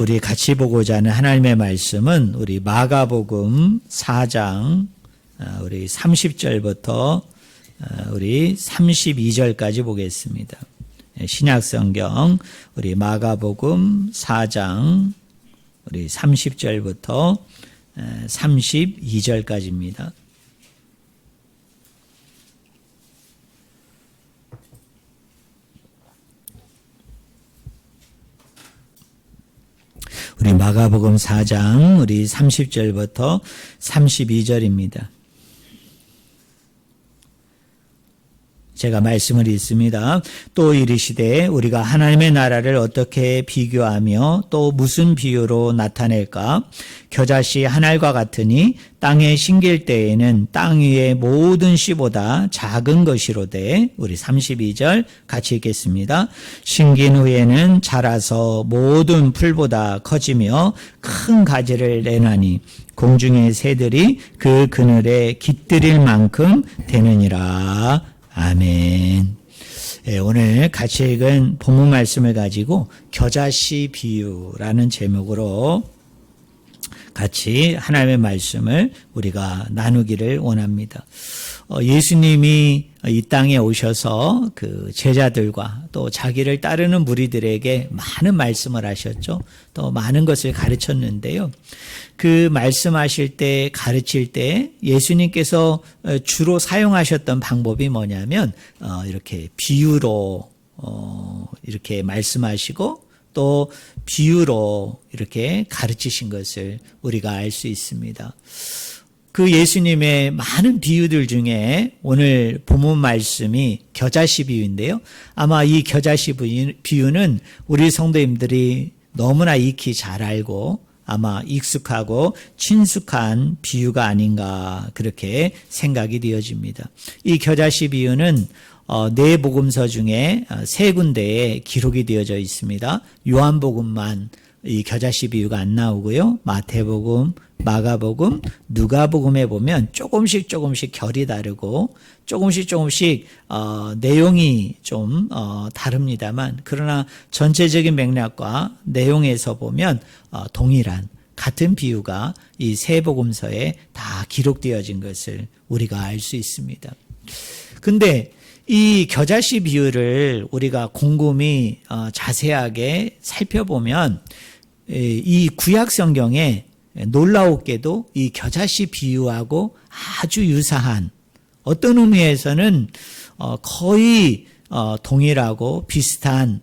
우리 같이 보고자 하는 하나님의 말씀은 우리 마가복음 4장 우리 30절부터 우리 32절까지 보겠습니다. 신약성경 우리 마가복음 4장 우리 30절부터 32절까지입니다. 우리 마가복음 4장 우리 30절부터 32절입니다. 제가 말씀을 읽습니다. 또 이르시되 우리가 하나님의 나라를 어떻게 비교하며 또 무슨 비유로 나타낼까? 겨자씨 한 알과 같으니 땅에 심길 때에는 땅 위의 모든 씨보다 작은 것이로되 우리 32절 같이 읽겠습니다. 심긴 후에는 자라서 모든 풀보다 커지며 큰 가지를 내나니 공중의 새들이 그 그늘에 깃들일 만큼 되느니라. 아멘. 오늘 같이 읽은 본문 말씀을 가지고 겨자씨 비유라는 제목으로 같이 하나님의 말씀을 우리가 나누기를 원합니다. 예수님이 이 땅에 오셔서 그 제자들과 또 자기를 따르는 무리들에게 많은 말씀을 하셨죠. 또 많은 것을 가르쳤는데요. 그 말씀하실 때, 가르칠 때 예수님께서 주로 사용하셨던 방법이 뭐냐면 이렇게 비유로 이렇게 말씀하시고 또 비유로 이렇게 가르치신 것을 우리가 알 수 있습니다. 그 예수님의 많은 비유들 중에 오늘 본문 말씀이 겨자씨 비유인데요. 아마 이 겨자씨 비유는 우리 성도님들이 너무나 익히 잘 알고 아마 익숙하고 친숙한 비유가 아닌가 그렇게 생각이 되어집니다. 이 겨자씨 비유는 네 복음서 중에 세 군데에 기록이 되어져 있습니다. 요한복음만 이 겨자씨 비유가 안 나오고요. 마태복음, 마가복음, 누가복음에 보면 조금씩 결이 다르고 조금씩 내용이 좀 다릅니다만 그러나 전체적인 맥락과 내용에서 보면 동일한 같은 비유가 이 세 복음서에 다 기록되어진 것을 우리가 알 수 있습니다. 근데 이 겨자씨 비유를 우리가 곰곰이 자세하게 살펴보면 이 구약 성경에 놀라웠게도 이 겨자씨 비유하고 아주 유사한 어떤 의미에서는 거의 동일하고 비슷한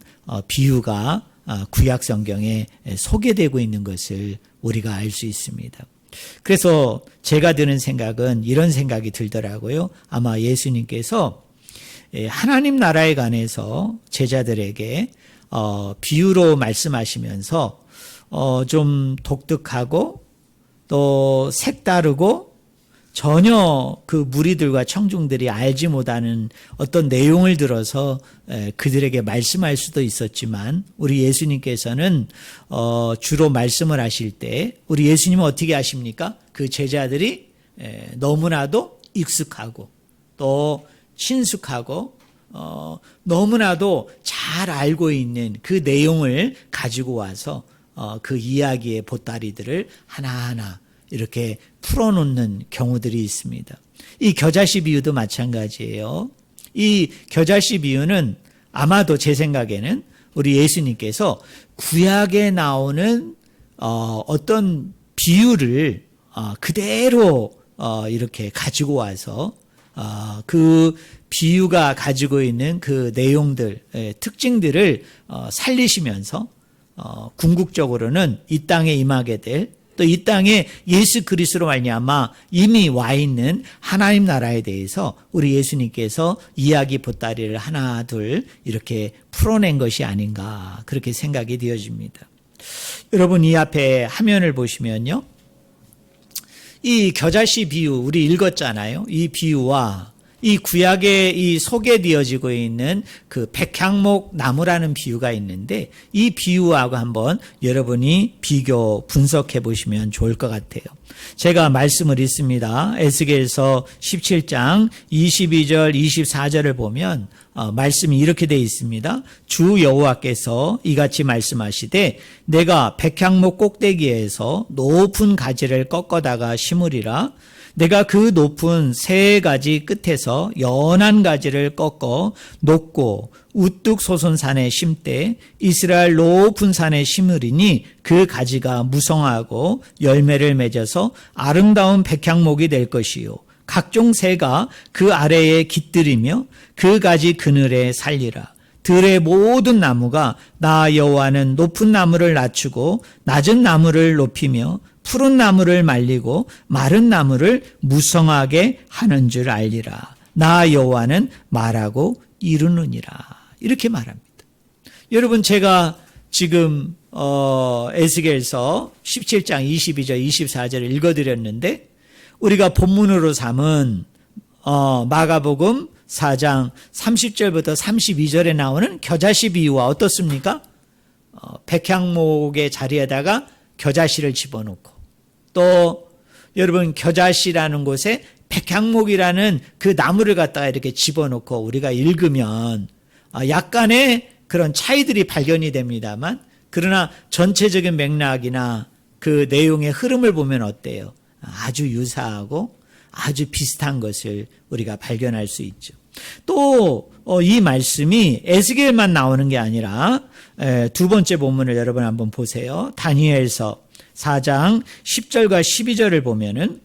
비유가 구약 성경에 소개되고 있는 것을 우리가 알 수 있습니다. 그래서 제가 드는 생각은 이런 생각이 들더라고요. 아마 예수님께서 하나님 나라에 관해서 제자들에게 비유로 말씀하시면서 좀 독특하고 또 색다르고 전혀 그 무리들과 청중들이 알지 못하는 어떤 내용을 들어서 그들에게 말씀할 수도 있었지만 우리 예수님께서는 주로 말씀을 하실 때 우리 예수님은 어떻게 하십니까? 그 제자들이 너무나도 익숙하고 또 친숙하고 너무나도 잘 알고 있는 그 내용을 가지고 와서 그 이야기의 보따리들을 하나하나 이렇게 풀어놓는 경우들이 있습니다. 이 겨자씨 비유도 마찬가지예요. 이 겨자씨 비유는 아마도 제 생각에는 우리 예수님께서 구약에 나오는 어떤 비유를 그대로 이렇게 가지고 와서 그 비유가 가지고 있는 그 내용들, 특징들을 살리시면서 궁극적으로는 이 땅에 임하게 될 또 이 땅에 예수 그리스도로 말미암아 이미 와 있는 하나님 나라에 대해서 우리 예수님께서 이야기 보따리를 하나 둘 이렇게 풀어낸 것이 아닌가 그렇게 생각이 되어집니다. 여러분 이 앞에 화면을 보시면요. 이 겨자씨 비유 우리 읽었잖아요. 이 비유와 이 구약에 이 소개되어지고 있는 그 백향목 나무라는 비유가 있는데 이 비유하고 한번 여러분이 비교 분석해 보시면 좋을 것 같아요. 제가 말씀을 읽습니다. 에스겔서 17장 22절 24절을 보면 말씀이 이렇게 되어 있습니다. 주 여호와께서 이같이 말씀하시되 내가 백향목 꼭대기에서 높은 가지를 꺾어다가 심으리라. 내가 그 높은 세 가지 끝에서 연한 가지를 꺾어 높고 우뚝 솟은 산에 심되 이스라엘 높은 산에 심으리니 그 가지가 무성하고 열매를 맺어서 아름다운 백향목이 될 것이요 각종 새가 그 아래에 깃들이며 그 가지 그늘에 살리라. 들의 모든 나무가 나 여호와는 높은 나무를 낮추고 낮은 나무를 높이며 푸른 나무를 말리고 마른 나무를 무성하게 하는 줄 알리라. 나 여호와는 말하고 이루느니라. 이렇게 말합니다. 여러분 제가 지금 에스겔서 17장 22절 24절을 읽어드렸는데 우리가 본문으로 삼은 마가복음 4장 30절부터 32절에 나오는 겨자씨 비유와 어떻습니까? 백향목의 자리에다가 겨자씨를 집어넣고 또 여러분 겨자씨라는 곳에 백향목이라는 그 나무를 갖다가 이렇게 집어넣고 우리가 읽으면 약간의 그런 차이들이 발견이 됩니다만 그러나 전체적인 맥락이나 그 내용의 흐름을 보면 어때요? 아주 유사하고 아주 비슷한 것을 우리가 발견할 수 있죠. 또 이 말씀이 에스겔만 나오는 게 아니라 두 번째 본문을 여러분 한번 보세요. 다니엘서 4장 10절과 12절을 보면은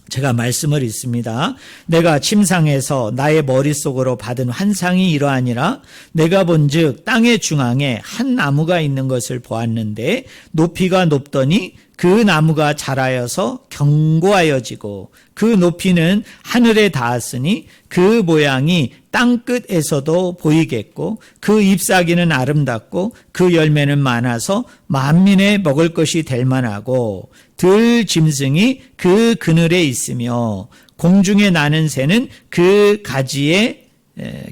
제가 말씀을 읽습니다. 내가 침상에서 나의 머릿속으로 받은 환상이 이러하니라. 내가 본즉 땅의 중앙에 한 나무가 있는 것을 보았는데 높이가 높더니 그 나무가 자라여서 견고하여지고 그 높이는 하늘에 닿았으니 그 모양이 땅 끝에서도 보이겠고 그 잎사귀는 아름답고 그 열매는 많아서 만민의 먹을 것이 될 만하고 들 짐승이 그 그늘에 있으며 공중에 나는 새는 그 가지에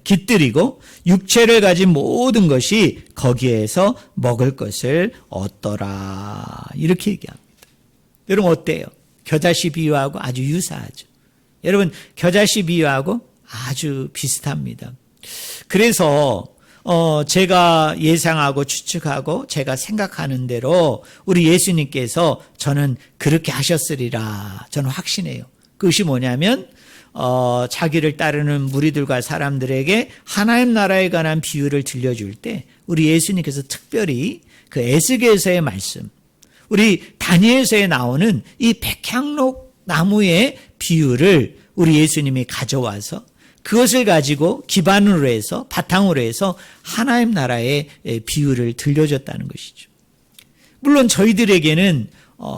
깃들이고 육체를 가진 모든 것이 거기에서 먹을 것을 얻더라. 이렇게 얘기합니다. 여러분 어때요? 겨자씨 비유하고 아주 유사하죠. 여러분 겨자씨 비유하고 아주 비슷합니다. 그래서 제가 예상하고 추측하고 제가 생각하는 대로 우리 예수님께서 저는 그렇게 하셨으리라 저는 확신해요. 그것이 뭐냐면 자기를 따르는 무리들과 사람들에게 하나님 나라에 관한 비유를 들려줄 때 우리 예수님께서 특별히 그 에스겔서의 말씀 우리 다니엘서에 나오는 이 백향록 나무의 비유를 우리 예수님이 가져와서 그것을 가지고 기반으로 해서 바탕으로 해서 하나님 나라의 비유를 들려줬다는 것이죠. 물론 저희들에게는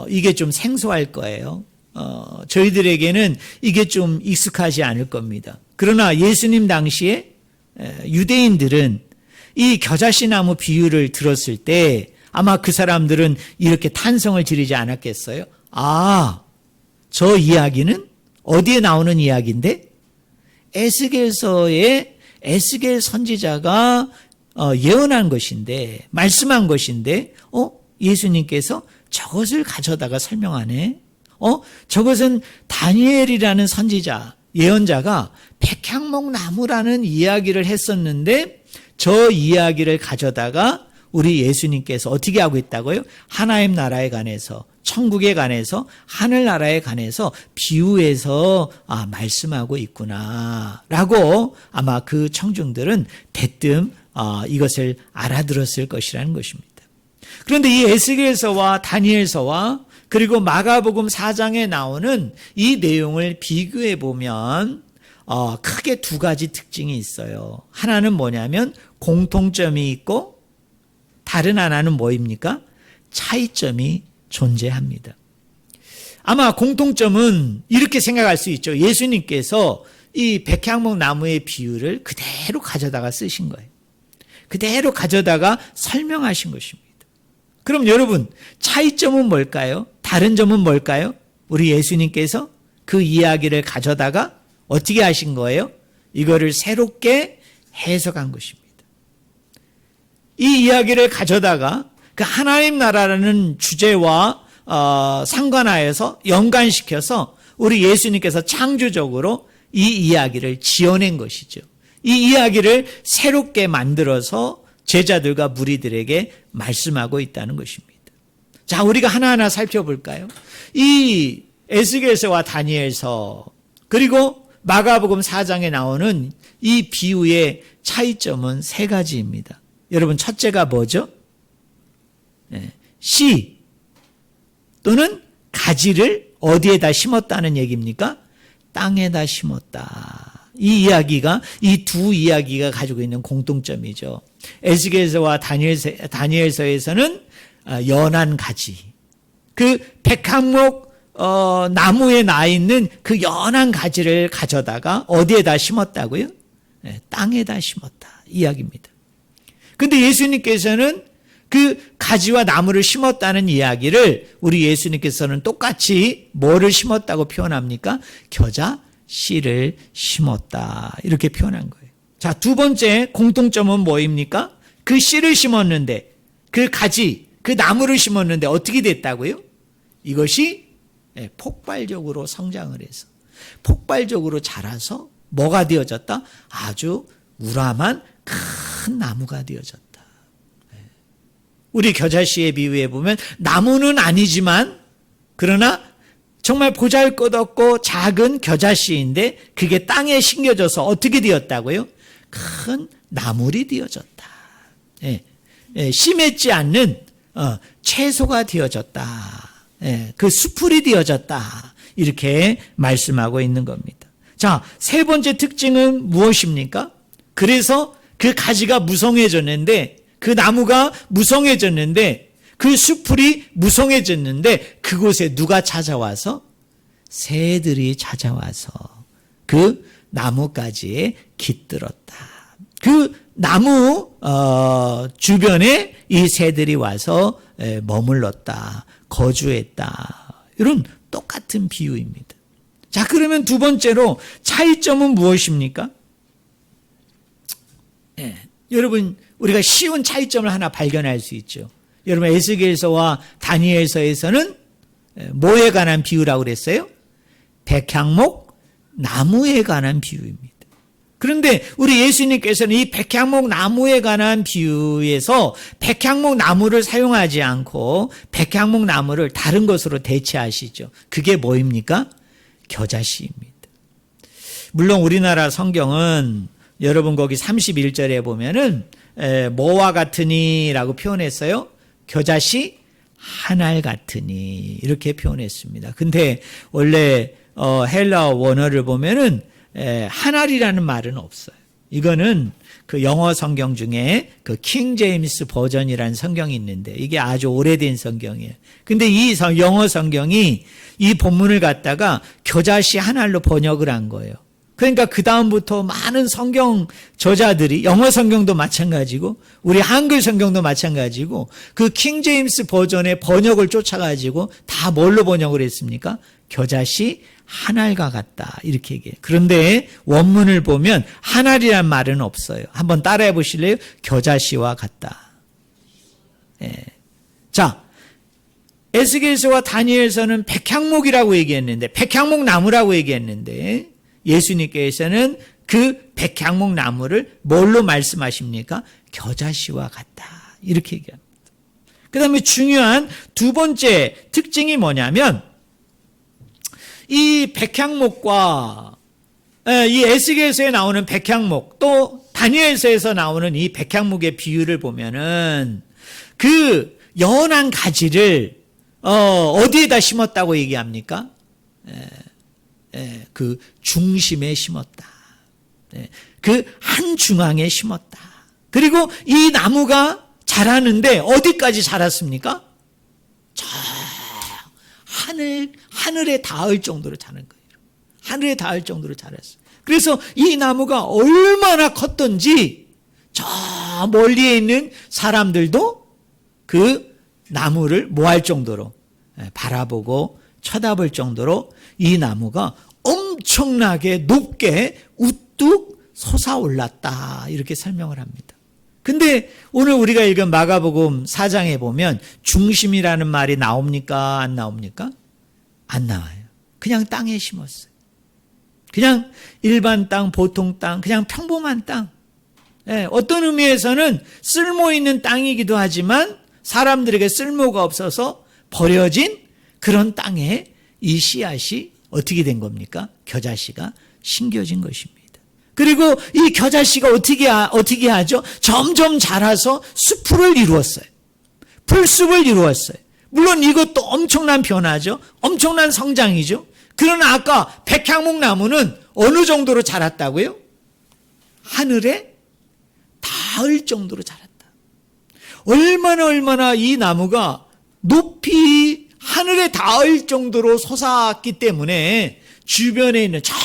이게 좀 생소할 거예요. 저희들에게는 이게 좀 익숙하지 않을 겁니다. 그러나 예수님 당시에 유대인들은 이 겨자씨 나무 비유를 들었을 때 아마 그 사람들은 이렇게 탄성을 지르지 않았겠어요? 아, 저 이야기는 어디에 나오는 이야기인데? 에스겔서에 에스겔 선지자가 예언한 것인데 말씀한 것인데 예수님께서 저것을 가져다가 설명하네. 저것은 다니엘이라는 선지자 예언자가 백향목 나무라는 이야기를 했었는데 저 이야기를 가져다가 우리 예수님께서 어떻게 하고 있다고요? 하나님 나라에 관해서 천국에 관해서 하늘나라에 관해서 비유해서 말씀하고 있구나라고 아마 그 청중들은 대뜸 이것을 알아들었을 것이라는 것입니다. 그런데 이 에스겔서와 다니엘서와 그리고 마가복음 4장에 나오는 이 내용을 비교해 보면 크게 두 가지 특징이 있어요. 하나는 뭐냐면 공통점이 있고 다른 하나는 뭐입니까? 차이점이 존재합니다. 아마 공통점은 이렇게 생각할 수 있죠. 예수님께서 이 백향목 나무의 비유를 그대로 가져다가 쓰신 거예요. 그대로 가져다가 설명하신 것입니다. 그럼 여러분 차이점은 뭘까요? 다른 점은 뭘까요? 우리 예수님께서 그 이야기를 가져다가 어떻게 하신 거예요? 이거를 새롭게 해석한 것입니다. 이 이야기를 가져다가 그 하나님 나라라는 주제와 상관하여서 연관시켜서 우리 예수님께서 창조적으로 이 이야기를 지어낸 것이죠. 이 이야기를 새롭게 만들어서 제자들과 무리들에게 말씀하고 있다는 것입니다. 자, 우리가 하나하나 살펴볼까요? 이 에스겔서와 다니엘서 그리고 마가복음 4장에 나오는 이 비유의 차이점은 세 가지입니다. 여러분, 첫째가 뭐죠? 씨 또는 가지를 어디에다 심었다는 얘기입니까? 땅에다 심었다. 이 이야기가, 이 두 이야기가 가지고 있는 공통점이죠. 에스겔서와 다니엘서에서는 연한 가지, 그 백향목 나무에 나 있는 그 연한 가지를 가져다가 어디에다 심었다고요? 땅에다 심었다 이야기입니다. 근데 예수님께서는 그 가지와 나무를 심었다는 이야기를 우리 예수님께서는 똑같이 뭐를 심었다고 표현합니까? 겨자 씨를 심었다 이렇게 표현한 거예요. 자, 두 번째 공통점은 뭐입니까? 그 씨를 심었는데, 그 가지, 그 나무를 심었는데 어떻게 됐다고요? 이것이 폭발적으로 성장을 해서 폭발적으로 자라서 뭐가 되어졌다? 아주 우람한 큰 나무가 되어졌다. 우리 겨자씨의 비유에 보면 나무는 아니지만 그러나 정말 보잘것없고 작은 겨자씨인데 그게 땅에 심겨져서 어떻게 되었다고요? 큰 나물이 되어졌다. 심했지 않는 채소가 되어졌다. 그 수풀이 되어졌다. 이렇게 말씀하고 있는 겁니다. 자, 세 번째 특징은 무엇입니까? 그래서 그 가지가 무성해졌는데, 그 나무가 무성해졌는데, 그 수풀이 무성해졌는데, 그곳에 누가 찾아와서? 새들이 찾아와서 그 나무가지에 깃들었다. 그 나무 주변에 이 새들이 와서 머물렀다. 거주했다. 이런 똑같은 비유입니다. 자, 그러면 두 번째로 차이점은 무엇입니까? 여러분, 우리가 쉬운 차이점을 하나 발견할 수 있죠. 여러분, 에스겔서와 다니엘서에서는 뭐에 관한 비유라고 그랬어요? 백향목 나무에 관한 비유입니다. 그런데 우리 예수님께서는 이 백향목 나무에 관한 비유에서 백향목 나무를 사용하지 않고 백향목 나무를 다른 것으로 대체하시죠. 그게 뭐입니까? 겨자씨입니다. 물론 우리나라 성경은 여러분 거기 31절에 보면은 뭐와 같으니라고 표현했어요. 겨자씨 한알 같으니 이렇게 표현했습니다. 근데 원래 헬라어 원어를 보면은 한알이라는 말은 없어요. 이거는 그 영어 성경 중에 그 킹 제임스 버전이라는 성경이 있는데 이게 아주 오래된 성경이에요. 근데 이 영어 성경이 이 본문을 갖다가 겨자씨 한알로 번역을 한 거예요. 그러니까 그 다음부터 많은 성경 저자들이 영어 성경도 마찬가지고 우리 한글 성경도 마찬가지고 그 킹 제임스 버전의 번역을 쫓아가지고 다 뭘로 번역을 했습니까? 겨자씨 한알과 같다 이렇게 얘기해요. 그런데 원문을 보면 한알이란 말은 없어요. 한번 따라해 보실래요? 겨자씨와 같다. 자, 에스겔서와 다니엘서는 백향목이라고 얘기했는데 백향목 나무라고 얘기했는데 예수님께서는 그 백향목 나무를 뭘로 말씀하십니까? 겨자씨와 같다 이렇게 얘기합니다. 그 다음에 중요한 두 번째 특징이 뭐냐면 이 백향목과 이 에스겔서에 나오는 백향목 또 다니엘서에서 나오는 이 백향목의 비유를 보면은 그 연한 가지를 어디에다 심었다고 얘기합니까? 그 중심에 심었다. 그 한 중앙에 심었다. 그리고 이 나무가 자라는데 어디까지 자랐습니까? 저 하늘에 닿을 정도로 자란 거예요. 하늘에 닿을 정도로 자랐어요. 그래서 이 나무가 얼마나 컸던지 저 멀리에 있는 사람들도 그 나무를 뭐 할 정도로 바라보고 쳐다볼 정도로 이 나무가 엄청나게 높게 우뚝 솟아올랐다. 이렇게 설명을 합니다. 근데 오늘 우리가 읽은 마가복음 4장에 보면 중심이라는 말이 나옵니까? 안 나옵니까? 안 나와요. 그냥 땅에 심었어요. 그냥 일반 땅, 보통 땅, 그냥 평범한 땅. 어떤 의미에서는 쓸모 있는 땅이기도 하지만 사람들에게 쓸모가 없어서 버려진 그런 땅에 이 씨앗이 어떻게 된 겁니까? 겨자씨가 심겨진 것입니다. 그리고 이 겨자씨가 어떻게 하죠? 점점 자라서 숲을 이루었어요. 풀숲을 이루었어요. 물론 이것도 엄청난 변화죠. 엄청난 성장이죠. 그러나 아까 백향목 나무는 어느 정도로 자랐다고요? 하늘에 닿을 정도로 자랐다. 얼마나 이 나무가 높이 하늘에 닿을 정도로 솟았기 때문에 주변에 있는 저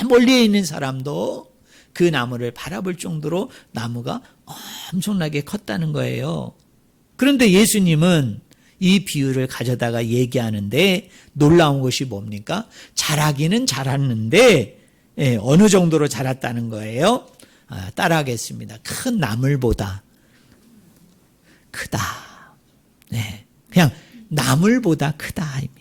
멀리에 있는 사람도 그 나무를 바라볼 정도로 나무가 엄청나게 컸다는 거예요. 그런데 예수님은 이 비유를 가져다가 얘기하는데 놀라운 것이 뭡니까? 자라기는 자랐는데 어느 정도로 자랐다는 거예요? 따라하겠습니다. 큰 나물보다 크다. 그냥 나물보다 크다입니다.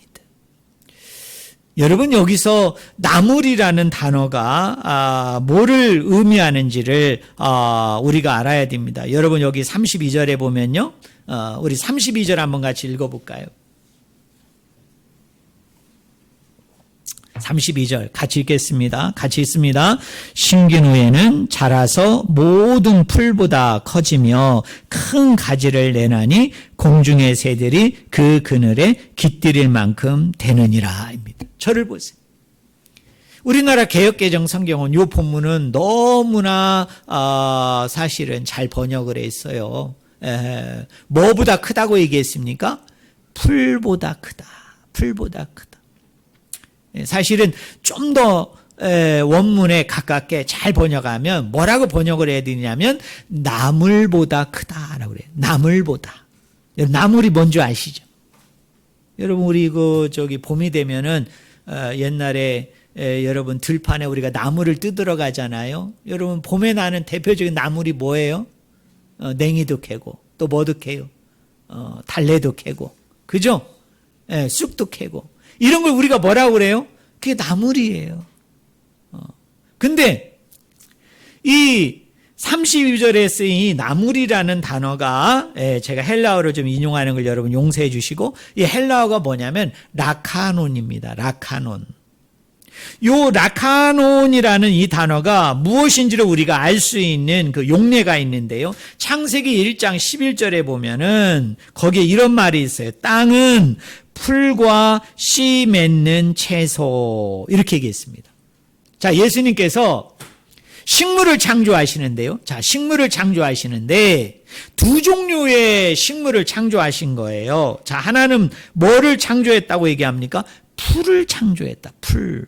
여러분 여기서 나물이라는 단어가 뭐를 의미하는지를 우리가 알아야 됩니다. 여러분 여기 32절에 보면요. 우리 32절 한번 같이 읽어볼까요? 32절 같이 읽겠습니다. 같이 읽습니다. 심긴 후에는 자라서 모든 풀보다 커지며 큰 가지를 내나니 공중의 새들이 그 그늘에 깃들일 만큼 되느니라. 입니다. 저를 보세요. 우리나라 개역개정 성경은 이 본문은 너무나 사실은 잘 번역을 했어요. 뭐보다 크다고 얘기했습니까? 풀보다 크다. 풀보다 크다. 사실은 좀 더 원문에 가깝게 잘 번역하면 뭐라고 번역을 해야 되냐면 나물보다 크다라고 그래요. 나물보다. 나물이 뭔지 아시죠? 여러분 우리 봄이 되면은 옛날에 여러분 들판에 우리가 나물을 뜯으러 가잖아요. 여러분 봄에 나는 대표적인 나물이 뭐예요? 냉이도 캐고 또 뭐도 캐요? 달래도 캐고 그죠? 쑥도 캐고 이런 걸 우리가 뭐라고 그래요? 그게 나물이에요. 근데 이 32절에 쓰인 이 나물이라는 단어가 제가 헬라어로 좀 인용하는 걸 여러분 용서해 주시고 이 헬라어가 뭐냐면 라카논입니다. 라카논. 요 라카논이라는 이 단어가 무엇인지를 우리가 알 수 있는 그 용례가 있는데요. 창세기 1장 11절에 보면은 거기에 이런 말이 있어요. 땅은 풀과 씨 맺는 채소 이렇게 얘기했습니다. 자, 예수님께서 식물을 창조하시는데요. 자, 식물을 창조하시는데 두 종류의 식물을 창조하신 거예요. 자, 하나는 뭐를 창조했다고 얘기합니까? 풀을 창조했다. 풀.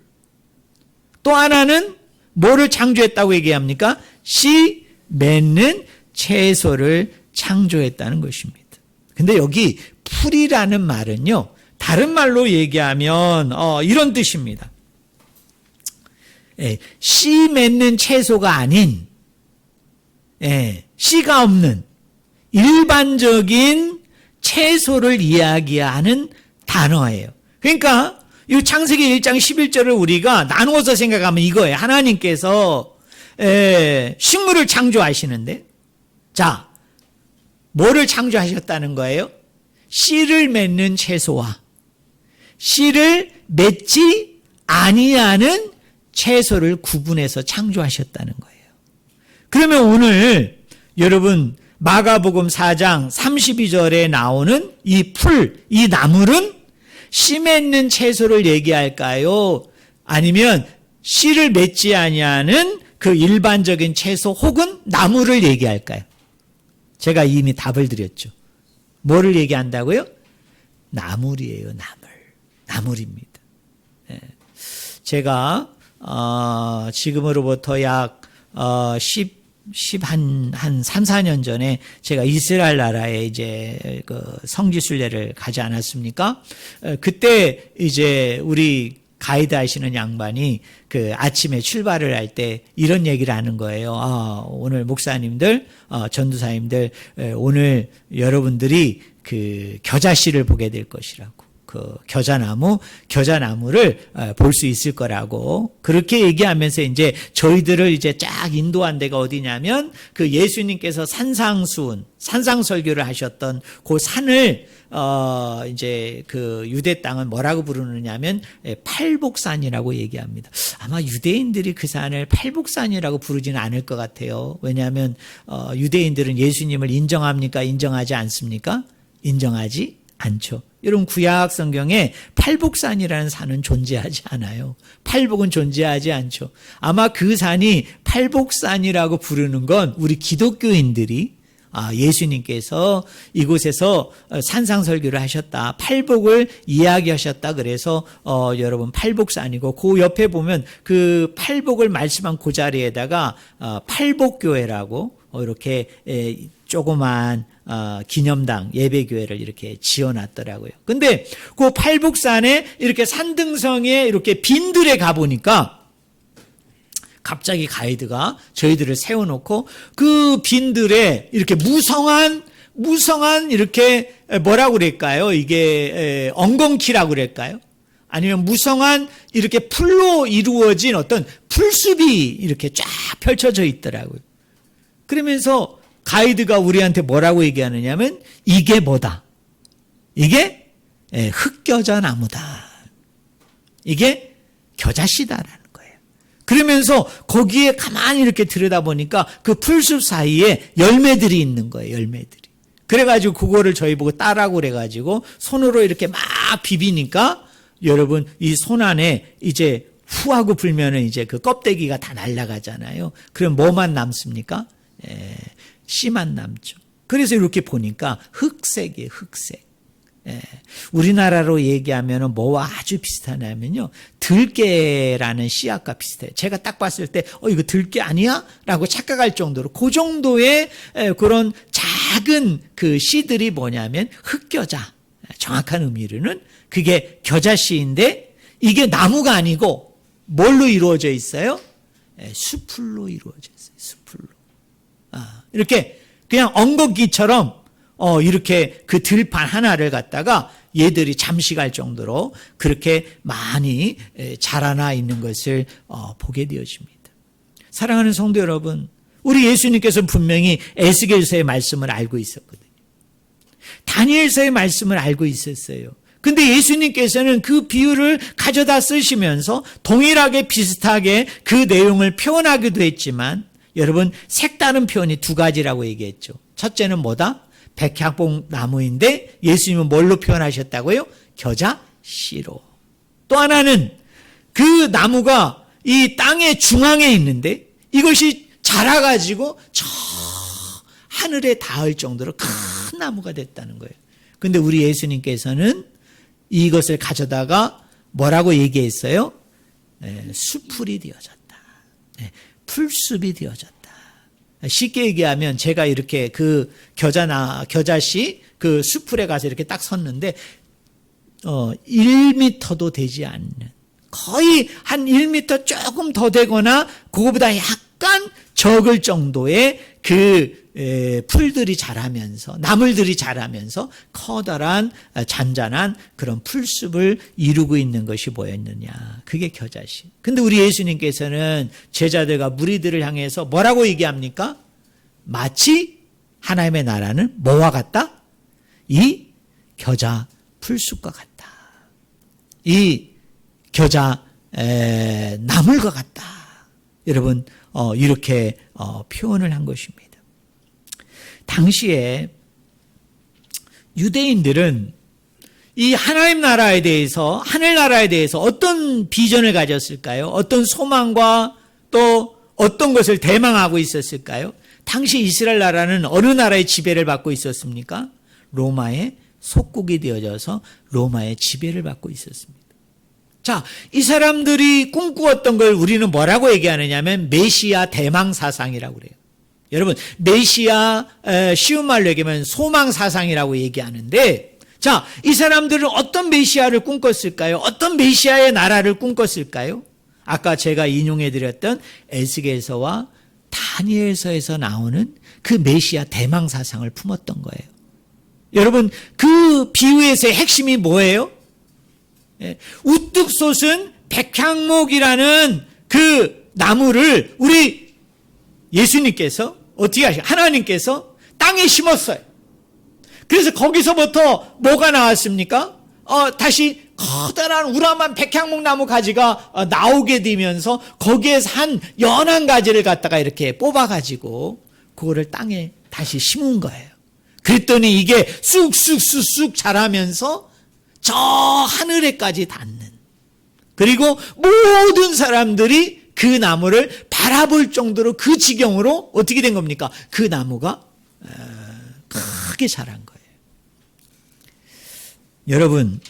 또 하나는 뭐를 창조했다고 얘기합니까? 씨 맺는 채소를 창조했다는 것입니다. 근데 여기 풀이라는 말은요. 다른 말로 얘기하면 이런 뜻입니다. 씨 맺는 채소가 아닌 씨가 없는 일반적인 채소를 이야기하는 단어예요. 그러니까 이 창세기 1장 11절을 우리가 나누어서 생각하면 이거예요. 하나님께서 식물을 창조하시는데 자, 뭐를 창조하셨다는 거예요? 씨를 맺는 채소와 씨를 맺지 아니하는 채소를 구분해서 창조하셨다는 거예요. 그러면 오늘 여러분 마가복음 4장 32절에 나오는 이 풀, 이 나물은 씨 맺는 채소를 얘기할까요? 아니면 씨를 맺지 아니하는 그 일반적인 채소 혹은 나물을 얘기할까요? 제가 이미 답을 드렸죠. 뭐를 얘기한다고요? 나물이에요. 나물. 나물입니다. 제가 지금으로부터 약 3, 4년 전에 제가 이스라엘 나라에 이제 그 성지순례를 가지 않았습니까? 그때 이제 우리 가이드 하시는 양반이 그 아침에 출발을 할 때 이런 얘기를 하는 거예요. 오늘 목사님들, 전도사님들, 오늘 여러분들이 그 겨자씨를 보게 될 것이라고. 그 겨자나무를 볼 수 있을 거라고 그렇게 얘기하면서 이제 저희들을 이제 쫙 인도한 데가 어디냐면 그 예수님께서 산상설교를 하셨던 그 산을 이제 그 유대 땅은 뭐라고 부르느냐면 팔복산이라고 얘기합니다. 아마 유대인들이 그 산을 팔복산이라고 부르지는 않을 것 같아요. 왜냐하면 유대인들은 예수님을 인정합니까? 인정하지 않습니까? 인정하지 않죠. 여러분 구약 성경에 팔복산이라는 산은 존재하지 않아요. 팔복은 존재하지 않죠. 아마 그 산이 팔복산이라고 부르는 건 우리 기독교인들이 예수님께서 이곳에서 산상설교를 하셨다. 팔복을 이야기하셨다. 그래서 여러분 팔복산이고 그 옆에 보면 그 팔복을 말씀한 그 자리에다가 팔복교회라고 이렇게 조그만 기념당 예배교회를 이렇게 지어놨더라고요. 근데 그 팔복산에 이렇게 산등성에 이렇게 빈들에 가보니까 갑자기 가이드가 저희들을 세워놓고 그 빈들에 이렇게 무성한 이렇게 뭐라고 그럴까요? 이게 엉겅퀴라고 그럴까요? 아니면 무성한 이렇게 풀로 이루어진 어떤 풀숲이 이렇게 쫙 펼쳐져 있더라고요. 그러면서 가이드가 우리한테 뭐라고 얘기하느냐면 이게 뭐다? 이게 흑겨자 나무다. 이게 겨자씨다라는 거예요. 그러면서 거기에 가만히 이렇게 들여다보니까 그 풀숲 사이에 열매들이 있는 거예요. 열매들이. 그래가지고 그거를 저희 보고 따라고 그래가지고 손으로 이렇게 막 비비니까 여러분 이 손 안에 이제 후하고 불면은 이제 그 껍데기가 다 날아가잖아요. 그럼 뭐만 남습니까? 씨만 남죠. 그래서 이렇게 보니까 흑색이에요. 흑색. 우리나라로 얘기하면 뭐와 아주 비슷하냐면요. 들깨라는 씨앗과 비슷해요. 제가 딱 봤을 때 이거 들깨 아니야? 라고 착각할 정도로 그 정도의 그런 작은 그 씨들이 뭐냐면 흑겨자. 정확한 의미로는 그게 겨자씨인데 이게 나무가 아니고 뭘로 이루어져 있어요? 수풀로 이루어져 있어요. 수풀로. 이렇게 그냥 엉겅퀴처럼 이렇게 그 들판 하나를 갖다가 얘들이 잠식할 정도로 그렇게 많이 자라나 있는 것을 보게 되어집니다. 사랑하는 성도 여러분, 우리 예수님께서 분명히 에스겔서의 말씀을 알고 있었거든요. 다니엘서의 말씀을 알고 있었어요. 근데 예수님께서는 그 비유를 가져다 쓰시면서 동일하게 비슷하게 그 내용을 표현하기도 했지만 여러분 색다른 표현이 두 가지라고 얘기했죠. 첫째는 뭐다? 백향목 나무인데 예수님은 뭘로 표현하셨다고요? 겨자씨로. 또 하나는 그 나무가 이 땅의 중앙에 있는데 이것이 자라가지고 저 하늘에 닿을 정도로 큰 나무가 됐다는 거예요. 근데 우리 예수님께서는 이것을 가져다가 뭐라고 얘기했어요? 수풀이 되어졌다. 풀숲이 되어졌다. 쉽게 얘기하면 제가 이렇게 그 겨자씨 그 수풀에 가서 이렇게 딱 섰는데 1m도 되지 않는 거의 한 1m 조금 더 되거나 그거보다 약간 적을 정도의 그 풀들이 자라면서 나물들이 자라면서 커다란 잔잔한 그런 풀숲을 이루고 있는 것이 뭐였느냐. 그게 겨자씨. 근데 우리 예수님께서는 제자들과 무리들을 향해서 뭐라고 얘기합니까? 마치 하나님의 나라는 뭐와 같다? 이 겨자 풀숲과 같다. 이 겨자 나물과 같다. 여러분 이렇게 표현을 한 것입니다. 당시에 유대인들은 이 하나님 나라에 대해서 하늘나라에 대해서 어떤 비전을 가졌을까요? 어떤 소망과 또 어떤 것을 대망하고 있었을까요? 당시 이스라엘 나라는 어느 나라의 지배를 받고 있었습니까? 로마의 속국이 되어져서 로마의 지배를 받고 있었습니다. 자, 이 사람들이 꿈꾸었던 걸 우리는 뭐라고 얘기하느냐면 메시아 대망 사상이라고 그래요. 여러분, 메시아 쉬운 말로 얘기하면 소망 사상이라고 얘기하는데 자, 이 사람들은 어떤 메시아를 꿈꿨을까요? 어떤 메시아의 나라를 꿈꿨을까요? 아까 제가 인용해드렸던 에스겔서와 다니엘서에서 나오는 그 메시아 대망사상을 품었던 거예요. 여러분, 그 비유에서의 핵심이 뭐예요? 우뚝 솟은 백향목이라는 그 나무를 우리 예수님께서 어떻게 하시죠? 하나님께서 땅에 심었어요. 그래서 거기서부터 뭐가 나왔습니까? 다시 커다란 우람한 백향목 나무 가지가 나오게 되면서 거기에서 한 연한 가지를 갖다가 이렇게 뽑아가지고 그거를 땅에 다시 심은 거예요. 그랬더니 이게 쑥쑥쑥쑥 자라면서 저 하늘에까지 닿는, 그리고 모든 사람들이 그 나무를 바라볼 정도로 그 지경으로 어떻게 된 겁니까? 그 나무가 크게 자란 거예요. 여러분,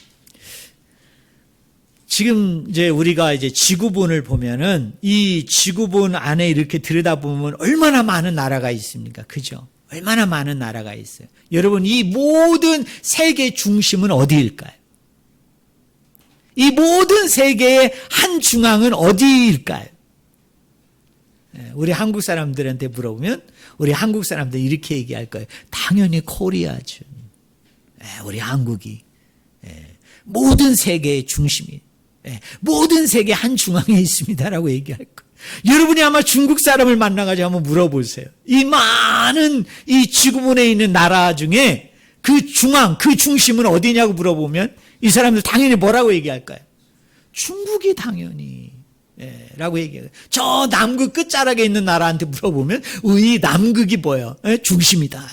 지금 이제 우리가 이제 지구본을 보면은 이 지구본 안에 이렇게 들여다보면 얼마나 많은 나라가 있습니까? 그죠? 얼마나 많은 나라가 있어요. 여러분, 이 모든 세계 중심은 어디일까요? 이 모든 세계의 한 중앙은 어디일까요? 우리 한국 사람들한테 물어보면 우리 한국 사람들 이렇게 얘기할 거예요. 당연히 코리아죠. 우리 한국이 모든 세계의 중심이, 모든 세계 한 중앙에 있습니다라고 얘기할 거예요. 여러분이 아마 중국 사람을 만나가지고 한번 물어보세요. 이 많은 이 지구본에 있는 나라 중에 그 중앙, 그 중심은 어디냐고 물어보면 이 사람들 당연히 뭐라고 얘기할까요? 중국이 당연히 라고 얘기해요. 저 남극 끝자락에 있는 나라한테 물어보면 이 남극이 뭐예요? 중심이다.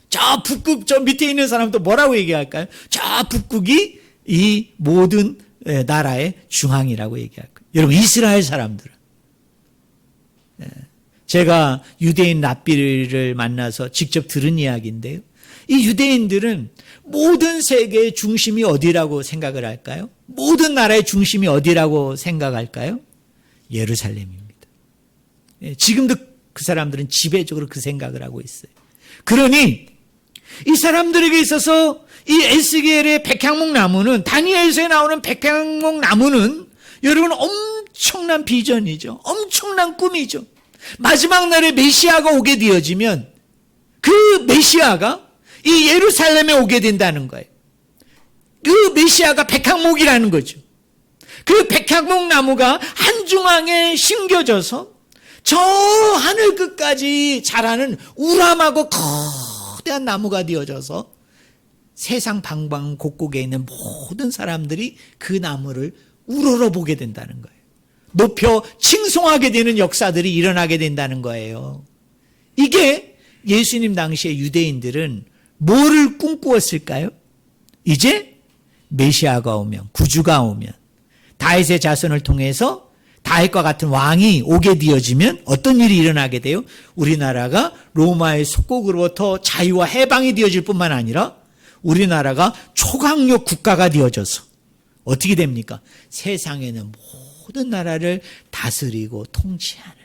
저 북극 저 밑에 있는 사람도 뭐라고 얘기할까요? 저 북극이 이 모든 나라의 중앙이라고 얘기할 거예요. 여러분, 이스라엘 사람들은, 제가 유대인 랍비를 만나서 직접 들은 이야기인데요, 이 유대인들은 모든 세계의 중심이 어디라고 생각을 할까요? 모든 나라의 중심이 어디라고 생각할까요? 예루살렘입니다. 지금도 그 사람들은 지배적으로 그 생각을 하고 있어요. 그러니 이 사람들에게 있어서 이 에스겔의 백향목 나무는, 다니엘서에 나오는 백향목 나무는 여러분 엄청난 비전이죠. 엄청난 꿈이죠. 마지막 날에 메시아가 오게 되어지면 그 메시아가 이 예루살렘에 오게 된다는 거예요. 그 메시아가 백향목이라는 거죠. 그 백향목 나무가 한중앙에 심겨져서 저 하늘 끝까지 자라는 우람하고 거대한 나무가 되어져서 세상 방방곡곡에 있는 모든 사람들이 그 나무를 우러러보게 된다는 거예요. 높여 칭송하게 되는 역사들이 일어나게 된다는 거예요. 이게 예수님 당시에 유대인들은 뭐를 꿈꾸었을까요? 이제 메시아가 오면, 구주가 오면, 다윗의 자손을 통해서 다윗과 같은 왕이 오게 되어지면 어떤 일이 일어나게 돼요? 우리나라가 로마의 속국으로부터 자유와 해방이 되어질 뿐만 아니라 우리나라가 초강력 국가가 되어져서 어떻게 됩니까? 세상에는 모든 나라를 다스리고 통치하는,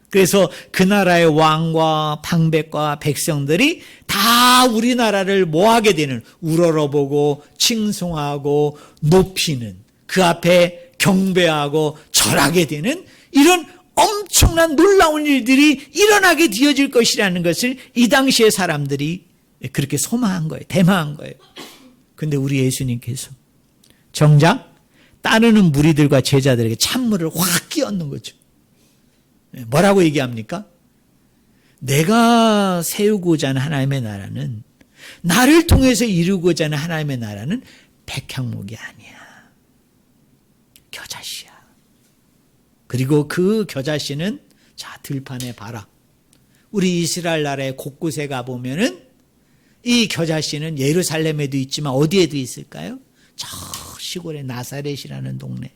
그래서 그 나라의 왕과 방백과 백성들이 다 우리나라를 뭐하게 되는, 우러러보고 칭송하고 높이는, 그 앞에 경배하고 절하게 되는 이런 엄청난 놀라운 일들이 일어나게 되어질 것이라는 것을 이 당시의 사람들이 그렇게 소망한 거예요. 대망한 거예요. 근데 우리 예수님께서 정작 따르는 무리들과 제자들에게 찬물을 확 끼얹는 거죠. 뭐라고 얘기합니까? 내가 세우고자 하는 하나님의 나라는, 나를 통해서 이루고자 하는 하나님의 나라는 백향목이 아니야. 겨자씨야. 그리고 그 겨자씨는, 자, 들판에 봐라. 우리 이스라엘 나라의 곳곳에 가보면은 이 겨자씨는 예루살렘에도 있지만 어디에도 있을까요? 저 시골의 나사렛이라는 동네,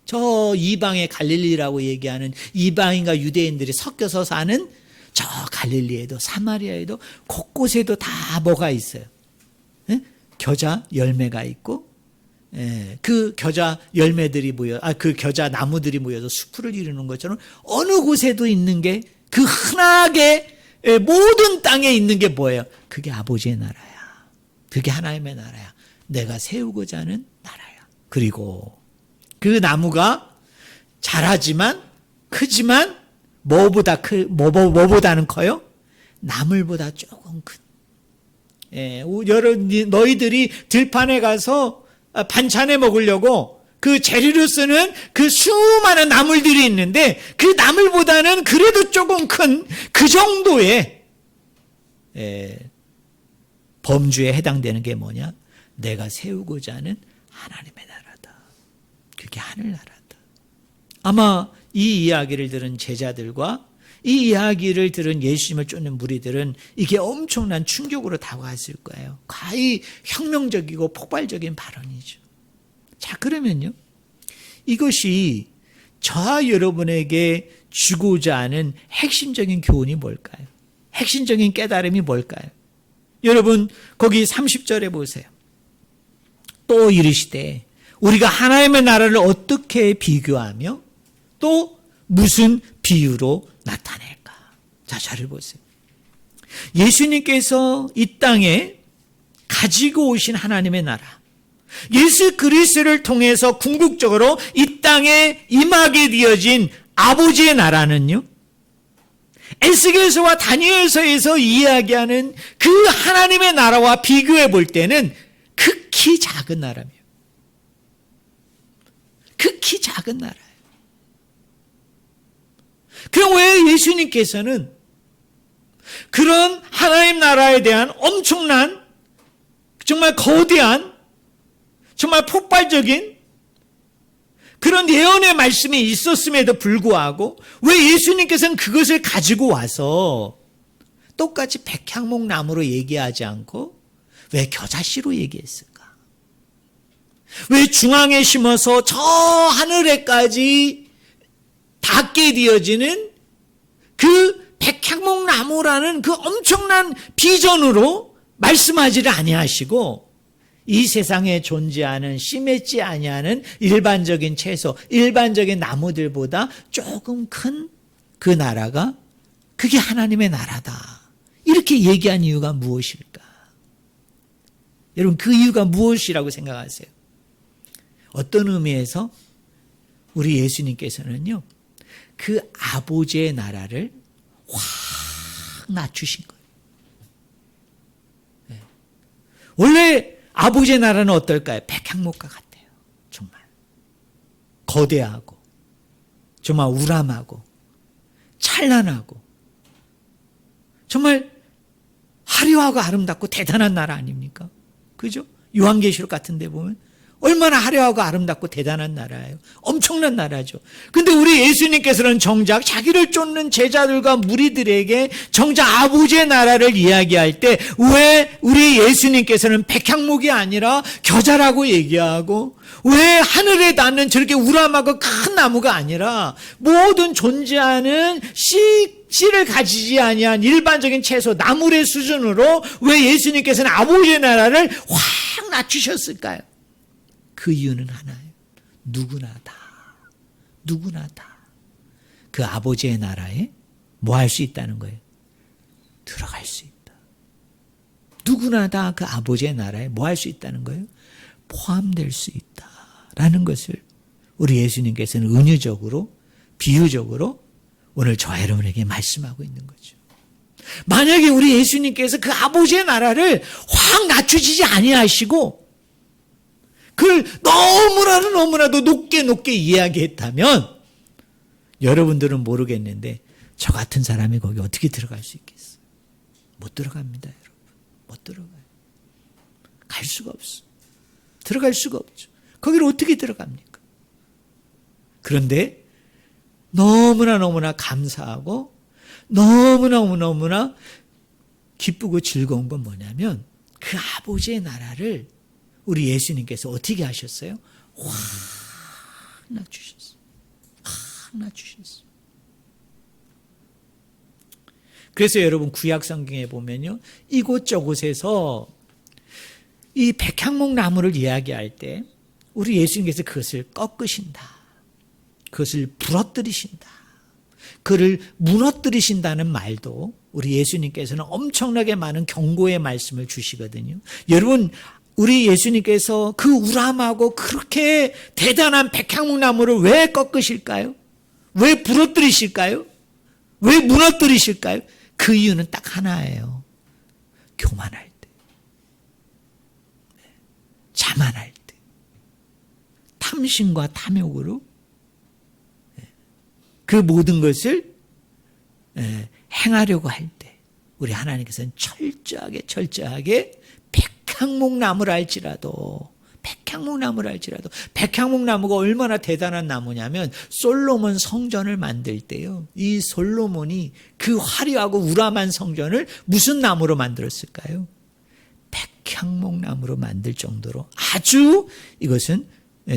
저 이방의 갈릴리라고 얘기하는 이방인과 유대인들이 섞여서 사는 저 갈릴리에도, 사마리아에도, 곳곳에도 다 뭐가 있어요? 겨자 열매가 있고, 그 겨자 열매들이 그 겨자 나무들이 모여서 숲을 이루는 것처럼 어느 곳에도 있는 게, 그 흔하게 모든 땅에 있는 게 뭐예요? 그게 아버지의 나라야. 그게 하나님의 나라야. 내가 세우고자 하는 나라야. 그리고 그 나무가 자라지만 크지만 뭐보다는 커요? 나물보다 조금 큰. 너희들이 들판에 가서 반찬에 먹으려고 그 재료로 쓰는 그 수많은 나물들이 있는데 그 나물보다는 그래도 조금 큰 그 정도의 범주에 해당되는 게 뭐냐? 내가 세우고자 하는 하나님의 나라다. 그게 하늘나라다. 아마 이 이야기를 들은 제자들과 이 이야기를 들은 예수님을 쫓는 무리들은 이게 엄청난 충격으로 다가왔을 거예요. 거의 혁명적이고 폭발적인 발언이죠. 자, 그러면요, 이것이 저와 여러분에게 주고자 하는 핵심적인 교훈이 뭘까요? 핵심적인 깨달음이 뭘까요? 여러분 거기 30절에 보세요. 또 이르시되 우리가 하나님의 나라를 어떻게 비교하며 또 무슨 비유로 나타낼까? 자, 저를 보세요. 예수님께서 이 땅에 가지고 오신 하나님의 나라, 예수 그리스도를 통해서 궁극적으로 이 땅에 임하게 되어진 아버지의 나라는요, 에스겔서와 다니엘서에서 이야기하는 그 하나님의 나라와 비교해 볼 때는 극히 작은 나라입니다. 극히 작은 나라예요. 그럼 왜 예수님께서는 그런 하나님 나라에 대한 엄청난, 정말 거대한, 정말 폭발적인 그런 예언의 말씀이 있었음에도 불구하고 왜 예수님께서는 그것을 가지고 와서 똑같이 백향목 나무로 얘기하지 않고 왜 겨자씨로 얘기했을까? 왜 중앙에 심어서 저 하늘에까지 닿게 되어지는 그 백향목 나무라는 그 엄청난 비전으로 말씀하지를 아니하시고 이 세상에 존재하는 심했지 아니하는 일반적인 채소, 일반적인 나무들보다 조금 큰 그 나라가 그게 하나님의 나라다. 이렇게 얘기한 이유가 무엇일까? 여러분 그 이유가 무엇이라고 생각하세요? 어떤 의미에서 우리 예수님께서는요, 그 아버지의 나라를 확 낮추신 거예요. 네. 원래 아버지의 나라는 어떨까요? 백향목과 같아요. 정말 거대하고 정말 우람하고 찬란하고 정말 화려하고 아름답고 대단한 나라 아닙니까? 그죠? 요한계시록 같은 데 보면 얼마나 화려하고 아름답고 대단한 나라예요. 엄청난 나라죠. 근데 우리 예수님께서는 정작 자기를 쫓는 제자들과 무리들에게 정작 아버지의 나라를 이야기할 때 왜 우리 예수님께서는 백향목이 아니라 겨자라고 얘기하고 왜 하늘에 닿는 저렇게 우람하고 큰 나무가 아니라 모든 존재하는 씨를 가지지 아니한 일반적인 채소 나물의 수준으로 왜 예수님께서는 아버지의 나라를 확 낮추셨을까요? 그 이유는 하나예요. 누구나 다 그 아버지의 나라에 뭐 할 수 있다는 거예요? 들어갈 수 있다. 누구나 다 그 아버지의 나라에 뭐 할 수 있다는 거예요? 포함될 수 있다라는 것을 우리 예수님께서는 은유적으로, 비유적으로 오늘 저와 여러분에게 말씀하고 있는 거죠. 만약에 우리 예수님께서 그 아버지의 나라를 확 낮추시지 아니하시고 그걸 너무나도 높게 이야기했다면 여러분들은 모르겠는데 저 같은 사람이 거기 어떻게 들어갈 수 있겠어요? 못 들어갑니다, 여러분. 못 들어가요. 갈 수가 없어. 들어갈 수가 없죠. 거기를 어떻게 들어갑니까? 그런데 너무나 감사하고 너무나 기쁘고 즐거운 건 뭐냐면 그 아버지의 나라를 우리 예수님께서 어떻게 하셨어요? 확 낮추셨어요. 확 낮추셨어요. 그래서 여러분 구약 성경에 보면요, 이곳저곳에서 이 백향목 나무를 이야기할 때 우리 예수님께서 그것을 꺾으신다, 그것을 부러뜨리신다, 그를 무너뜨리신다는 말도 우리 예수님께서는 엄청나게 많은 경고의 말씀을 주시거든요. 여러분, 우리 예수님께서 그 우람하고 그렇게 대단한 백향목나무를 왜 꺾으실까요? 왜 부러뜨리실까요? 왜 무너뜨리실까요? 그 이유는 딱 하나예요. 교만할 때, 자만할 때, 탐심과 탐욕으로 그 모든 것을 행하려고 할 때 우리 하나님께서는 철저하게 백향목나무를 할지라도 백향목나무가 얼마나 대단한 나무냐면 솔로몬 성전을 만들 때요, 이 솔로몬이 그 화려하고 우람한 성전을 무슨 나무로 만들었을까요? 백향목나무로 만들 정도로 아주 이것은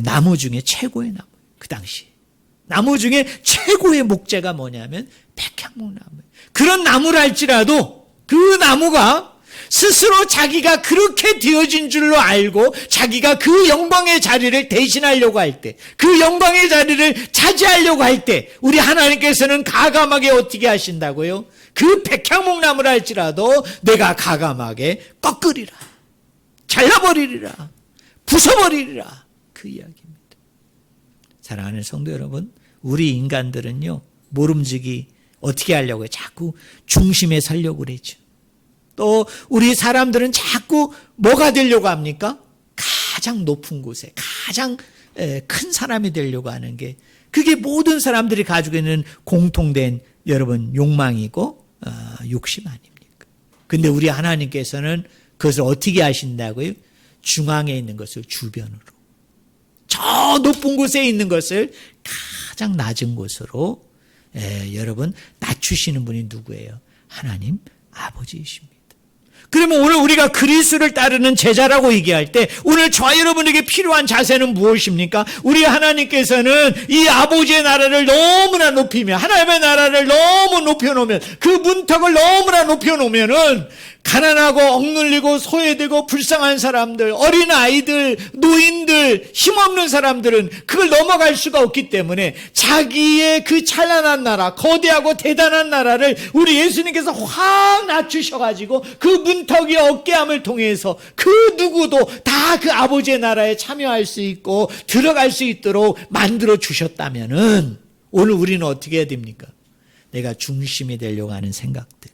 나무 중에 최고의 나무. 그 당시 나무 중에 최고의 목재가 뭐냐면 백향목나무. 그런 나무를 할지라도 그 나무가 스스로 자기가 그렇게 되어진 줄로 알고 자기가 그 영광의 자리를 대신하려고 할 때, 그 영광의 자리를 차지하려고 할 때 우리 하나님께서는 가감하게 어떻게 하신다고요? 그 백향목나무를 할지라도 내가 가감하게 꺾으리라, 잘라버리리라, 부숴버리리라, 그 이야기입니다. 사랑하는 성도 여러분, 우리 인간들은요, 모름지기 어떻게 하려고 해요? 자꾸 중심에 서려고 그러죠. 또 우리 사람들은 자꾸 뭐가 되려고 합니까? 가장 높은 곳에 가장 큰 사람이 되려고 하는 게, 그게 모든 사람들이 가지고 있는 공통된 여러분 욕망이고 욕심 아닙니까? 근데 우리 하나님께서는 그것을 어떻게 하신다고요? 중앙에 있는 것을 주변으로, 저 높은 곳에 있는 것을 가장 낮은 곳으로 여러분 낮추시는 분이 누구예요? 하나님 아버지이십니다. 그러면 오늘 우리가 그리스도를 따르는 제자라고 얘기할 때 오늘 저와 여러분에게 필요한 자세는 무엇입니까? 우리 하나님께서는 이 아버지의 나라를 너무나 높이면, 하나님의 나라를 너무 높여놓으면, 그 문턱을 너무나 높여놓으면은 가난하고 억눌리고 소외되고 불쌍한 사람들, 어린아이들, 노인들, 힘없는 사람들은 그걸 넘어갈 수가 없기 때문에 자기의 그 찬란한 나라, 거대하고 대단한 나라를 우리 예수님께서 확 낮추셔가지고 그 문턱이 없게함을 통해서 그 누구도 다 그 아버지의 나라에 참여할 수 있고 들어갈 수 있도록 만들어 주셨다면은 오늘 우리는 어떻게 해야 됩니까? 내가 중심이 되려고 하는 생각들,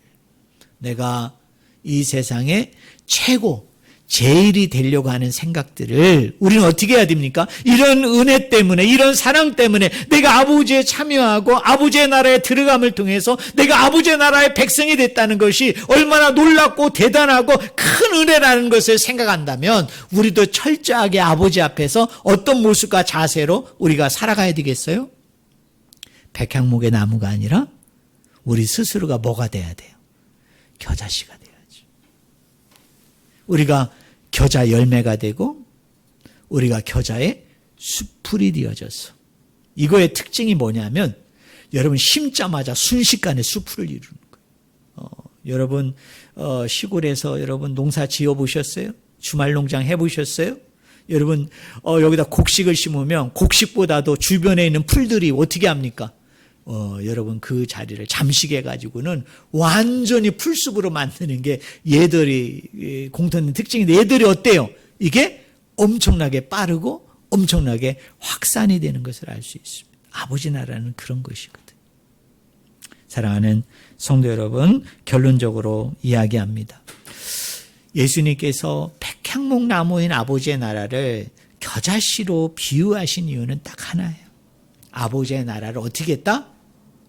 내가 이 세상의 최고, 제일이 되려고 하는 생각들을 우리는 어떻게 해야 됩니까? 이런 은혜 때문에, 이런 사랑 때문에 내가 아버지에 참여하고 아버지의 나라에 들어감을 통해서 내가 아버지의 나라의 백성이 됐다는 것이 얼마나 놀랍고 대단하고 큰 은혜라는 것을 생각한다면 우리도 철저하게 아버지 앞에서 어떤 모습과 자세로 우리가 살아가야 되겠어요? 백향목의 나무가 아니라 우리 스스로가 뭐가 돼야 돼요? 겨자씨가 돼야죠. 우리가 겨자 열매가 되고 우리가 겨자의 수풀이 되어져서, 이거의 특징이 뭐냐면 여러분 심자마자 순식간에 수풀을 이루는 거예요. 여러분 시골에서 여러분 농사 지어 보셨어요? 주말 농장 해 보셨어요? 여러분 여기다 곡식을 심으면 곡식보다도 주변에 있는 풀들이 어떻게 합니까? 여러분 그 자리를 잠식해 가지고는 완전히 풀숲으로 만드는 게 얘들이 공통된 특징인데, 얘들이 어때요? 이게 엄청나게 빠르고 엄청나게 확산이 되는 것을 알 수 있습니다. 아버지 나라는 그런 것이거든요. 사랑하는 성도 여러분, 결론적으로 이야기합니다. 예수님께서 백향목 나무인 아버지의 나라를 겨자씨로 비유하신 이유는 딱 하나예요. 아버지의 나라를 어떻게 했다?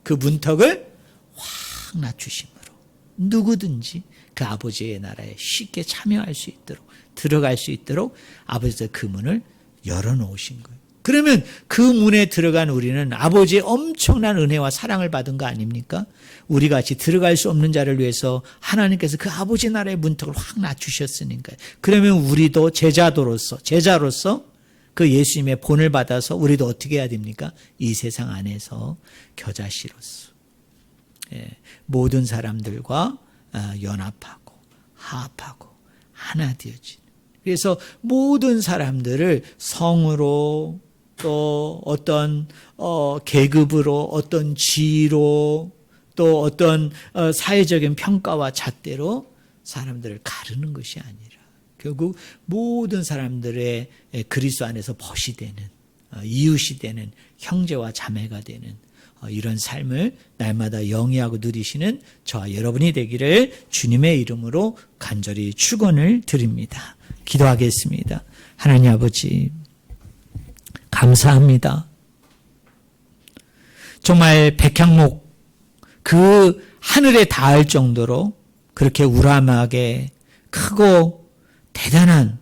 그 문턱을 확 낮추심으로 누구든지 그 아버지의 나라에 쉽게 참여할 수 있도록, 들어갈 수 있도록 아버지의 그 문을 열어놓으신 거예요. 그러면 그 문에 들어간 우리는 아버지의 엄청난 은혜와 사랑을 받은 거 아닙니까? 우리 같이 들어갈 수 없는 자를 위해서 하나님께서 그 아버지 나라의 문턱을 확 낮추셨으니까요. 그러면 우리도 제자로서 그 예수님의 본을 받아서 우리도 어떻게 해야 됩니까? 이 세상 안에서 겨자씨로서 모든 사람들과 연합하고 화합하고 하나 되어지는, 그래서 모든 사람들을 성으로, 또 어떤 계급으로, 어떤 지위로, 또 어떤 사회적인 평가와 잣대로 사람들을 가르는 것이 아니라 결국 모든 사람들의 그리스도 안에서 벗이 되는, 이웃이 되는, 형제와 자매가 되는 이런 삶을 날마다 영위하고 누리시는 저와 여러분이 되기를 주님의 이름으로 간절히 축원을 드립니다. 기도하겠습니다. 하나님 아버지, 감사합니다. 정말 백향목 그 하늘에 닿을 정도로 그렇게 우람하게 크고 대단한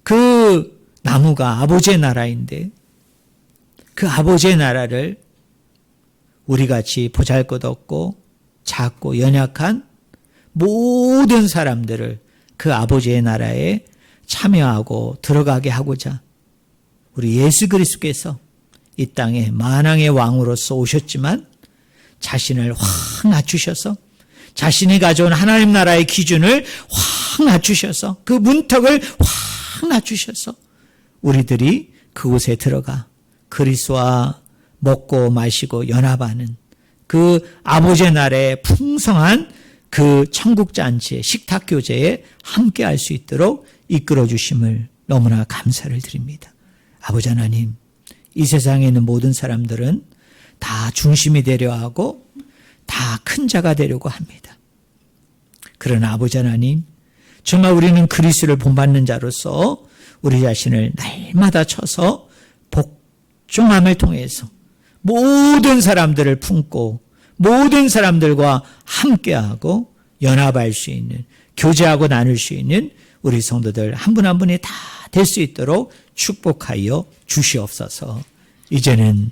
그 나무가 아버지의 나라인데, 그 아버지의 나라를 우리같이 보잘것없고 작고 연약한 모든 사람들을 그 아버지의 나라에 참여하고 들어가게 하고자 우리 예수 그리스도께서 이 땅에 만왕의 왕으로서 오셨지만 자신을 확 낮추셔서, 자신이 가져온 하나님 나라의 기준을 확 낮추셔서, 그 문턱을 확 낮추셔서 우리들이 그곳에 들어가 그리스도와 먹고 마시고 연합하는 그 아버지의 나라의 풍성한 그 천국잔치의 식탁교제에 함께할 수 있도록 이끌어 주심을 너무나 감사를 드립니다. 아버지 하나님, 이 세상에 있는 모든 사람들은 다 중심이 되려 하고 다 큰 자가 되려고 합니다. 그러나 아버지 하나님, 정말 우리는 그리스도를 본받는 자로서 우리 자신을 날마다 쳐서 복종함을 통해서 모든 사람들을 품고 모든 사람들과 함께하고 연합할 수 있는, 교제하고 나눌 수 있는 우리 성도들 한 분 한 분이 다 될 수 있도록 축복하여 주시옵소서. 이제는